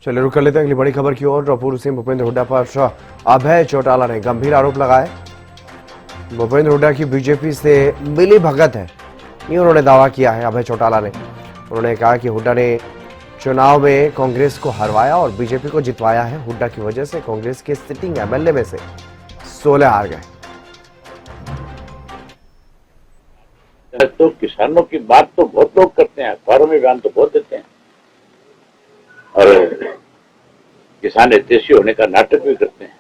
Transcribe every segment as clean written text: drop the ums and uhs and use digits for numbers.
चलिए रुक कर लेते हैं अगली बड़ी खबर की ओर। पूर्व सीएम भूपेंद्र हुड्डा पर अभय चौटाला ने गंभीर आरोप लगाए। भूपेंद्र हुड्डा की बीजेपी से मिली भगत है, ये उन्होंने दावा किया है अभय चौटाला ने। उन्होंने कहा कि हुड्डा ने चुनाव में कांग्रेस को हरवाया और बीजेपी को जितवाया है। हुड्डा की वजह से कांग्रेस के सिटिंग एमएलए में से 16 हार गए। तो किसानों की बात तो बहुत लोग करते हैं, अखबारों में बयान तो बहुत देते हैं और किसान हितैषी होने का नाटक भी करते हैं,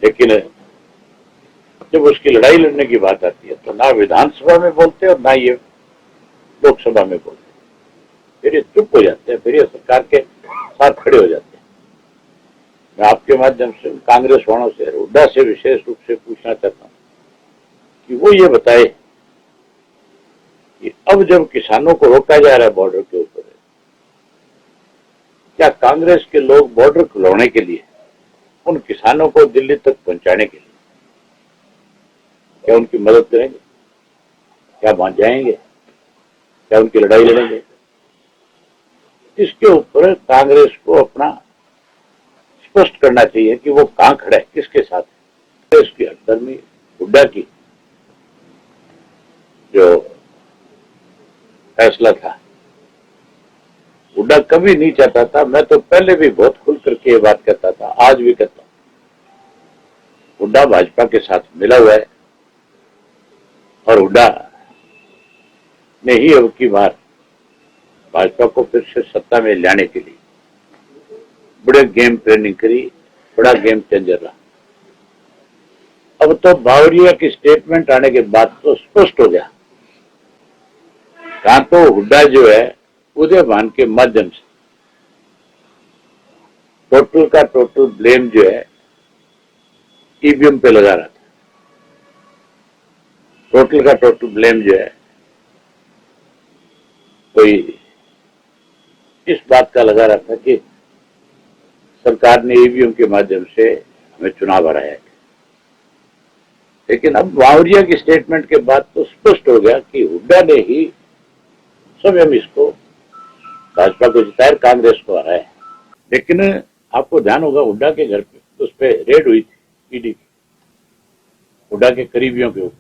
लेकिन जब उसकी लड़ाई लड़ने की बात आती है तो ना विधानसभा में बोलते और ना ये लोकसभा में बोलते, फिर ये चुप हो जाते हैं, फिर ये सरकार के साथ खड़े हो जाते हैं। मैं आपके माध्यम से कांग्रेस वालों से, हुड्डा से विशेष रूप से पूछना चाहता हूं कि वो ये बताए कि अब जब किसानों को रोका जा रहा है बॉर्डर के ऊपर, क्या कांग्रेस के लोग बॉर्डर खुलवाने के लिए, उन किसानों को दिल्ली तक पहुंचाने के लिए क्या उनकी मदद करेंगे? क्या वहां जाएंगे? क्या उनकी लड़ाई लड़ेंगे? इसके ऊपर कांग्रेस को अपना स्पष्ट करना चाहिए कि वो कहां खड़ा है, किसके साथ है। इसकी हरदर्मी हुड्डा की जो फैसला था, हुड्डा कभी नहीं चाहता था, मैं तो पहले भी बहुत खुल करके ये बात कहता था, आज भी कहता हूं, हुड्डा भाजपा के साथ मिला हुआ है और हुड्डा ने ही अब की बार भाजपा को फिर से सत्ता में लाने के लिए बड़े गेम प्लानिंग करी, बड़ा गेम चेंजर रहा। अब तो बावरिया की स्टेटमेंट आने के बाद तो स्पष्ट हो गया, कहां तो हुड्डा जो है उदयभान के माध्यम से टोटल का टोटल ब्लेम जो है ईवीएम पे लगा रहा था। टोटल का टोटल ब्लेम जो है कोई इस बात का लगा रहा था कि सरकार ने ईवीएम के माध्यम से हमें चुनाव हराया है। लेकिन अब बावरिया की स्टेटमेंट के बाद तो स्पष्ट हो गया कि हुड्डा ने ही स्वयं इसको भाजपा को जिताया, कांग्रेस को हराया है। लेकिन आपको ध्यान होगा हुड्डा के घर पे उस पर रेड हुई थी ईडी की, हुड्डा के करीबियों के ऊपर,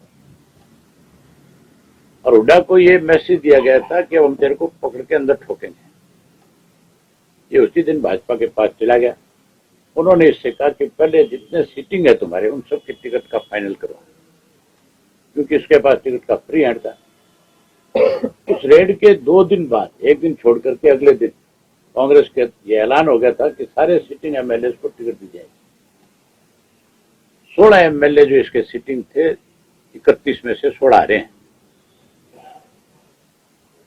और हुड्डा को ये मैसेज दिया गया था कि अब हम तेरे को पकड़ के अंदर ठोकेंगे। ये उसी दिन भाजपा के पास चला गया। उन्होंने इससे कहा कि पहले जितने सीटिंग है तुम्हारे उन सब की टिकट का फाइनल करो, क्योंकि इसके पास टिकट का फ्री हैंड था। उस रेड के 2 दिन बाद, एक दिन छोड़ करके अगले दिन कांग्रेस के ये ऐलान हो गया था कि सारे सिटिंग एमएलए को टिकट दी जाएगी। 16 एमएलए जो इसके सिटिंग थे, 31 में से 16 आ रहे हैं।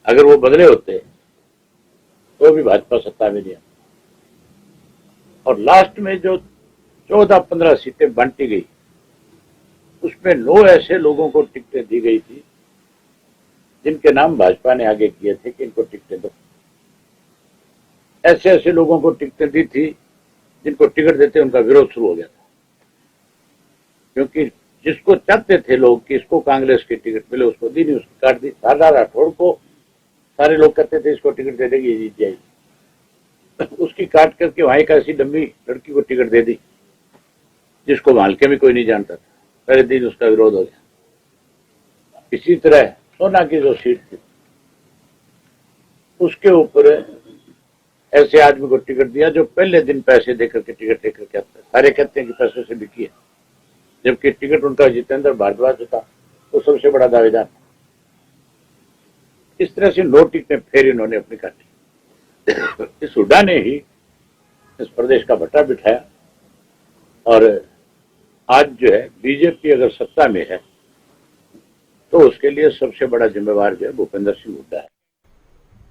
अगर वो बदले होते तो भी भाजपा सत्ता में नहीं है। और लास्ट में जो 14-15 सीटें बांटी गई, उसमें 9 ऐसे लोगों को टिकटें दी गई थी जिनके नाम भाजपा ने आगे किए थे कि इनको टिकटें दो। ऐसे ऐसे लोगों को टिकटें दी थी जिनको टिकट देते उनका विरोध शुरू हो गया था, क्योंकि जिसको चाहते थे लोग कि इसको कांग्रेस की टिकट मिले, उसको दी नहीं, उसकी काट दी। शारदा राठौड़ को सारे लोग कहते थे इसको टिकट दे देगी, ये जीत जाएगी, उसकी काट करके वहां एक ऐसी डम्मी लड़की को टिकट दे दी जिसको मालके में कोई नहीं जानता था। पहले दिन उसका विरोध हो गया। इसी तरह सोना की जो सीट थी उसके ऊपर ऐसे आदमी को टिकट दिया जो पहले दिन पैसे देकर के टिकट लेकर के आता है। सारे कहते हैं कि पैसे से बिकी है, जबकि टिकट उनका जितेंद्र भारद्वाज था, वो सबसे बड़ा दावेदार। इस तरह से 9 टिकटें फिर इन्होंने अपनी काटी। इस हुड्डा ने ही इस प्रदेश का भट्टा बिठाया और आज जो है बीजेपी अगर सत्ता में है तो उसके लिए सबसे बड़ा जिम्मेवार जो है भूपेंद्र सिंह हुड्डा है।